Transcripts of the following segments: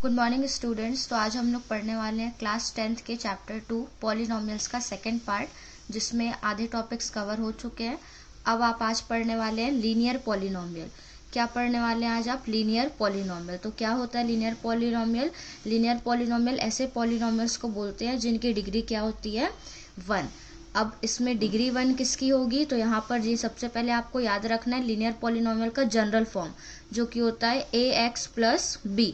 Good morning students. तो आज हम लोग पढ़ने वाले हैं क्लास 10th के चैप्टर 2 पॉलिनोमियल्स का सेकंड पार्ट, जिसमें आधे टॉपिक्स कवर हो चुके हैं। अब आप आज पढ़ने वाले हैं लीनियर पॉलिनोमियल। क्या पढ़ने वाले हैं आज आप? Linear polynomial. तो क्या होता है लीनियर पॉलिनोमियल? लीनियर पॉलिनोमियल ऐसे पॉलिनोमियल्स को बोलते हैं जिनकी डिग्री क्या होती है? 1। अब इसमें डिग्री 1 किसकी होगी? तो यहाँ पर जी सबसे पहले आपको याद रखना है लीनियर पॉलिनोमियल का जनरल फॉर्म, जो कि होता है ax plus b.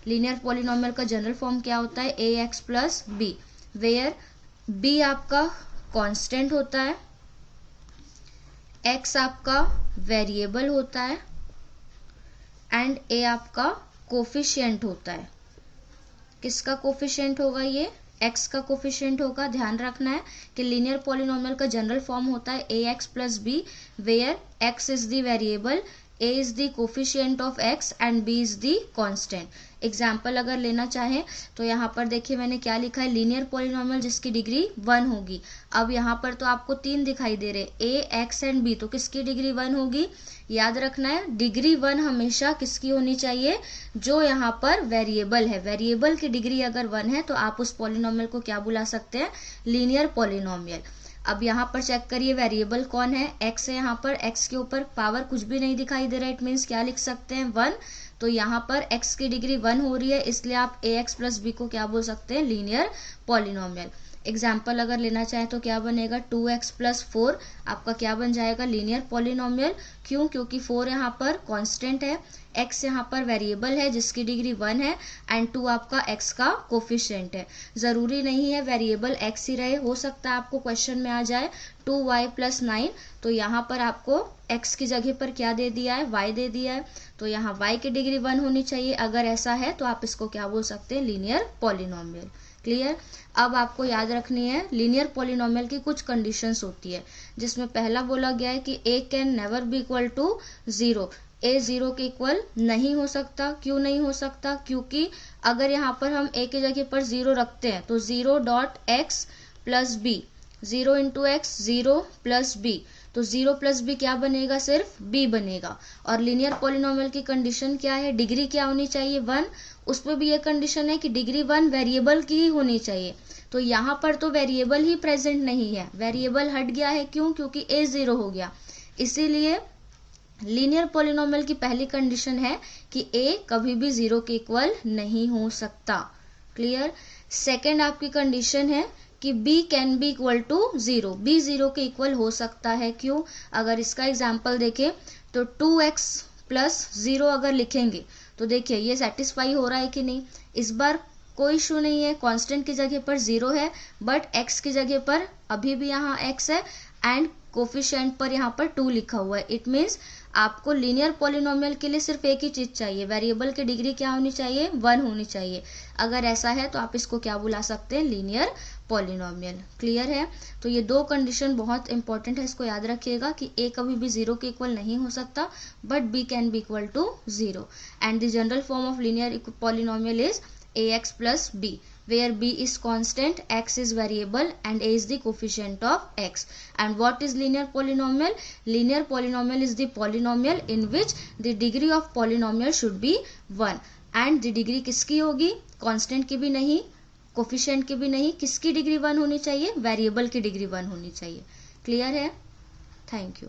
Linear polynomial का जनरल फॉर्म क्या होता है? ax plus b, where b आपका कांस्टेंट होता है, x आपका वेरिएबल होता है एंड a आपका कोफिशिएंट होता है। किसका कोफिशिएंट होगा? ये x का कोफिशिएंट होगा। ध्यान रखना है कि लीनियर पॉलिनोमियल का जनरल फॉर्म होता है ax plus b, where x is the variable, a is the coefficient of x and b is the constant। Example अगर लेना चाहें तो यहाँ पर देखिए मैंने क्या लिखा है, लीनियर पॉलिनोमियल जिसकी डिग्री 1 होगी। अब यहाँ पर तो आपको 3 दिखाई दे रहे, a x एंड b, तो किसकी डिग्री 1 होगी? याद रखना है डिग्री 1 हमेशा किसकी होनी चाहिए? जो यहाँ पर वेरिएबल है, वेरिएबल की डिग्री अगर 1 है तो आप उस पॉलिनोमियल को क्या बुला सकते हैं? Linear polynomial. अब यहाँ पर चेक करिए वेरिएबल कौन है? x है। यहाँ पर x के ऊपर पावर कुछ भी नहीं दिखाई दे रहा है, इट मीन्स क्या लिख सकते हैं? 1। तो यहाँ पर x की डिग्री 1 हो रही है, इसलिए आप ax प्लस बी को क्या बोल सकते हैं? Linear polynomial. एग्जाम्पल अगर लेना चाहें तो क्या बनेगा? 2x प्लस 4 आपका क्या बन जाएगा? Linear polynomial. क्यों? क्योंकि 4 यहाँ पर कांस्टेंट है, x यहाँ पर वेरिएबल है जिसकी डिग्री 1 है एंड 2 आपका x का कोफिशिएंट है। ज़रूरी नहीं है वेरिएबल x ही रहे, हो सकता है आपको क्वेश्चन में आ जाए 2y प्लस 9, तो यहाँ पर आपको x की जगह पर क्या दे दिया है? y दे दिया है, तो यहाँ y की डिग्री 1 होनी चाहिए। अगर ऐसा है तो आप इसको क्या बोल सकते हैं? Linear polynomial. क्लियर? अब आपको याद रखनी है लीनियर पॉलिनोमियल की कुछ कंडीशंस होती है, जिसमें पहला बोला गया है कि a can never be equal to 0। a 0 के इक्वल नहीं हो सकता। क्यों नहीं हो सकता? क्योंकि अगर यहाँ पर हम a की जगह पर 0 रखते हैं तो 0 dot x plus b, 0 into x 0 plus b, तो 0 प्लस बी क्या बनेगा? सिर्फ b बनेगा। और लीनियर पॉलिनोमियल की कंडीशन क्या है? डिग्री क्या होनी चाहिए? 1। उसमें भी ये कंडीशन है कि डिग्री 1 वेरिएबल की ही होनी चाहिए। तो यहाँ पर तो वेरिएबल ही प्रेजेंट नहीं है, वेरिएबल हट गया है। क्यों? क्योंकि a 0 हो गया। इसीलिए लीनियर पॉलिनोमियल की पहली कंडीशन है कि a कभी भी 0 के इक्वल नहीं हो सकता। क्लियर? सेकेंड आपकी कंडीशन है कि b can be equal to 0। b 0 के इक्वल हो सकता है। क्यों? अगर इसका एग्जाम्पल देखें तो 2x प्लस 0 अगर लिखेंगे तो देखिए ये सेटिस्फाई हो रहा है कि नहीं? इस बार कोई इशू नहीं है, कांस्टेंट की जगह पर 0 है, बट x की जगह पर अभी भी यहाँ x है एंड कोफिशिएंट पर यहाँ पर 2 लिखा हुआ है। इट मीन्स आपको लीनियर पॉलिनोमियल के लिए सिर्फ एक ही चीज चाहिए, वेरिएबल की डिग्री क्या होनी चाहिए? 1 होनी चाहिए। अगर ऐसा है तो आप इसको क्या बुला सकते हैं? Linear polynomial. क्लियर है? तो ये 2 कंडीशन बहुत इंपॉर्टेंट है, इसको याद रखिएगा कि a कभी भी 0 के इक्वल नहीं हो सकता, but b can be equal to 0 and the general form of linear polynomial is ax plus b, where b is constant, x is variable and a is the coefficient of x. And what is linear polynomial? Linear polynomial is the polynomial in which the degree of polynomial should be 1 and the degree किसकी होगी? constant की भी नहीं, coefficient की भी नहीं, किसकी degree 1 होनी चाहिए? वेरिएबल की डिग्री 1 होनी चाहिए। क्लियर है? Thank you.